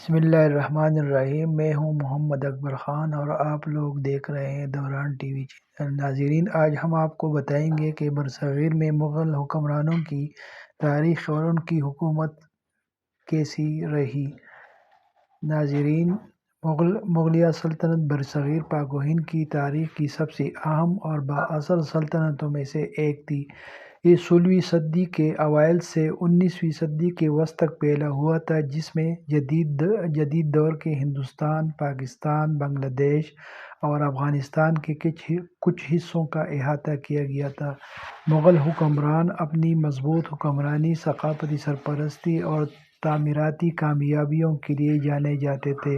بسم اللہ الرحمن الرحیم۔ میں ہوں محمد اکبر خان اور آپ لوگ دیکھ رہے ہیں دوران ٹی وی چینل۔ ناظرین، آج ہم آپ کو بتائیں گے کہ برصغیر میں مغل حکمرانوں کی تاریخ اور ان کی حکومت کیسی رہی۔ ناظرین، مغلیہ سلطنت برصغیر پاک و ہند کی تاریخ کی سب سے اہم اور بااثر سلطنتوں میں سے ایک تھی۔ یہ 16ویں صدی کے اوائل سے 19ویں صدی کے وسط تک پھیلا ہوا تھا، جس میں جدید دور کے ہندوستان، پاکستان، بنگلہ دیش اور افغانستان کے کچھ حصوں کا احاطہ کیا گیا تھا۔ مغل حکمران اپنی مضبوط حکمرانی، ثقافتی سرپرستی اور تعمیراتی کامیابیوں کے لیے جانے جاتے تھے۔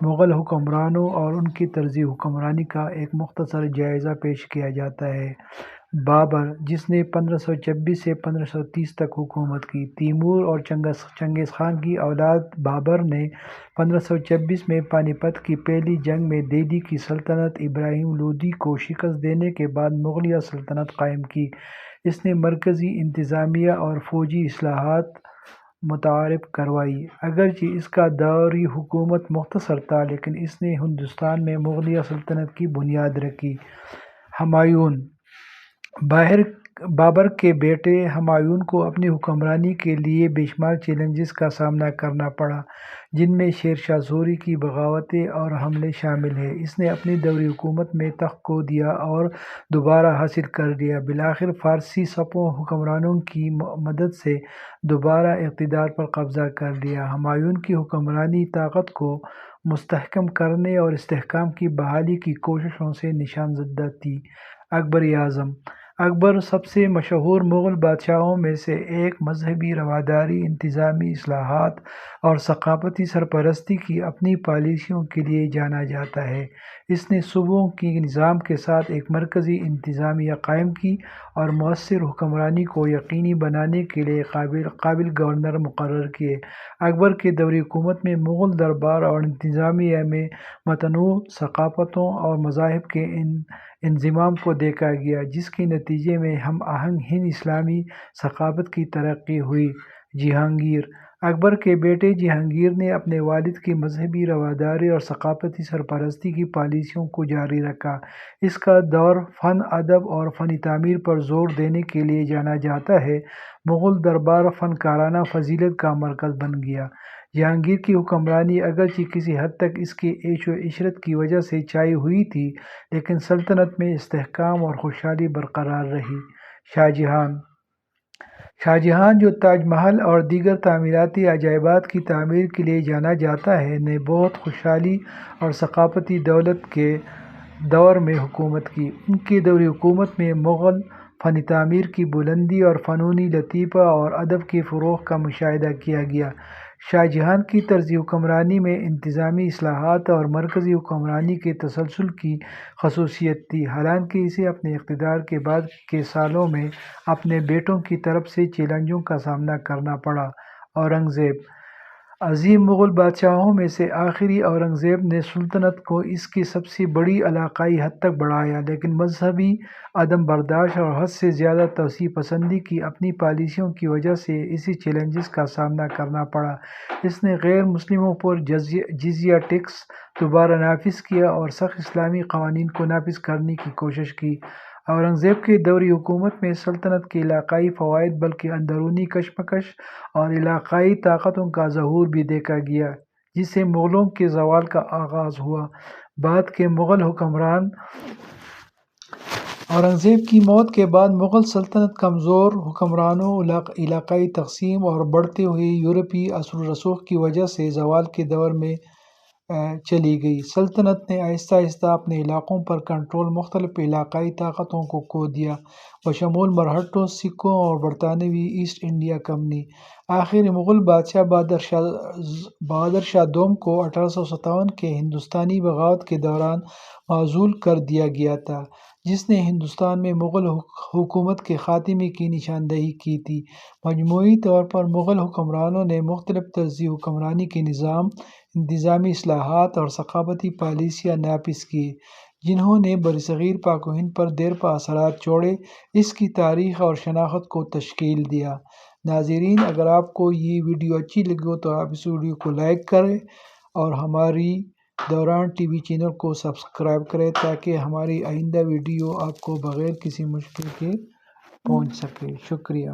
مغل حکمرانوں اور ان کی طرز حکمرانی کا ایک مختصر جائزہ پیش کیا جاتا ہے۔ بابر، جس نے 1526 سے 1530 تک حکومت کی۔ تیمور اور چنگیز خان کی اولاد بابر نے 1526 میں پانی پت کی پہلی جنگ میں دہلی کی سلطنت ابراہیم لودھی کو شکست دینے کے بعد مغلیہ سلطنت قائم کی۔ اس نے مرکزی انتظامیہ اور فوجی اصلاحات متعارف کروائی۔ اگرچہ اس کا دور حکومت مختصر تھا، لیکن اس نے ہندوستان میں مغلیہ سلطنت کی بنیاد رکھی۔ ہمایوں، بابر کے بیٹے ہمایوں کو اپنی حکمرانی کے لیے بے شمار چیلنجز کا سامنا کرنا پڑا، جن میں شیر شاہ سوری کی بغاوتیں اور حملے شامل ہیں۔ اس نے اپنی دوری حکومت میں تخت کھو دیا اور دوبارہ حاصل کر لیا۔ بالآخر فارسی سپاہ حکمرانوں کی مدد سے دوبارہ اقتدار پر قبضہ کر لیا۔ ہمایوں کی حکمرانی طاقت کو مستحکم کرنے اور استحکام کی بحالی کی کوششوں سے نشان زدہ تھی۔ اکبر اعظم، اکبر سب سے مشہور مغل بادشاہوں میں سے ایک، مذہبی رواداری، انتظامی اصلاحات اور ثقافتی سرپرستی کی اپنی پالیسیوں کے لیے جانا جاتا ہے۔ اس نے صوبوں کے نظام کے ساتھ ایک مرکزی انتظامیہ قائم کی اور مؤثر حکمرانی کو یقینی بنانے کے لیے قابل گورنر مقرر کیے۔ اکبر کے دور حکومت میں مغل دربار اور انتظامیہ میں متنوع ثقافتوں اور مذاہب کے انضمام کو دیکھا گیا، جس کے نتیجے میں ہم آہنگ ہند اسلامی ثقافت کی ترقی ہوئی۔ جہانگیر، اکبر کے بیٹے جہانگیر نے اپنے والد کی مذہبی رواداری اور ثقافتی سرپرستی کی پالیسیوں کو جاری رکھا۔ اس کا دور فن، ادب اور فنی تعمیر پر زور دینے کے لیے جانا جاتا ہے۔ مغل دربار فنکارانہ فضیلت کا مرکز بن گیا۔ جہانگیر کی حکمرانی اگرچہ کسی حد تک اس کی عیش و عشرت کی وجہ سے چھائی ہوئی تھی، لیکن سلطنت میں استحکام اور خوشحالی برقرار رہی۔ شاہ جہاں، جو تاج محل اور دیگر تعمیراتی عجائبات کی تعمیر کے لیے جانا جاتا ہے، نے بہت خوشحالی اور ثقافتی دولت کے دور میں حکومت کی۔ ان کے دور حکومت میں مغل فن تعمیر کی بلندی اور فنونی لطیفہ اور ادب کے فروغ کا مشاہدہ کیا گیا۔ شاہ جہاں کی طرز حکمرانی میں انتظامی اصلاحات اور مرکزی حکمرانی کے تسلسل کی خصوصیت تھی، حالانکہ اسے اپنے اقتدار کے بعد کے سالوں میں اپنے بیٹوں کی طرف سے چیلنجوں کا سامنا کرنا پڑا۔ اورنگزیب، عظیم مغل بادشاہوں میں سے آخری اورنگزیب نے سلطنت کو اس کی سب سے بڑی علاقائی حد تک بڑھایا، لیکن مذہبی عدم برداشت اور حد سے زیادہ توسیع پسندی کی اپنی پالیسیوں کی وجہ سے اسے چیلنجز کا سامنا کرنا پڑا۔ اس نے غیر مسلموں پر جزیہ ٹیکس دوبارہ نافذ کیا اور سخت اسلامی قوانین کو نافذ کرنے کی کوشش کی۔ اورنگزیب کے دور حکومت میں سلطنت کے علاقائی فوائد بلکہ اندرونی کشمکش اور علاقائی طاقتوں کا ظہور بھی دیکھا گیا، جس سے مغلوں کے زوال کا آغاز ہوا۔ بعد کے مغل حکمران، اورنگزیب کی موت کے بعد مغل سلطنت کمزور حکمرانوں، علاقائی تقسیم اور بڑھتے ہوئے یورپی اثر و رسوخ کی وجہ سے زوال کے دور میں چلی گئی۔ سلطنت نے آہستہ آہستہ اپنے علاقوں پر کنٹرول مختلف علاقائی طاقتوں کو کھو دیا، بشمول مرہٹوں، سکھوں اور برطانوی ایسٹ انڈیا کمپنی۔ آخری مغل بادشاہ بہادر شاہ دوم کو 1857 کے ہندوستانی بغاوت کے دوران معزول کر دیا گیا تھا، جس نے ہندوستان میں مغل حکومت کے خاتمے کی نشاندہی کی تھی۔ مجموعی طور پر مغل حکمرانوں نے مختلف طرز حکمرانی کے نظام، انتظامی اصلاحات اور ثقافتی پالیسیاں نافذ کیں، جنہوں نے برصغیر پاک و ہند پر دیرپا اثرات چھوڑے، اس کی تاریخ اور شناخت کو تشکیل دیا۔ ناظرین، اگر آپ کو یہ ویڈیو اچھی لگی ہو تو آپ اس ویڈیو کو لائک کریں اور ہماری دوران ٹی وی چینل کو سبسکرائب کریں تاکہ ہماری آئندہ ویڈیو آپ کو بغیر کسی مشکل کے پہنچ سکے۔ شکریہ۔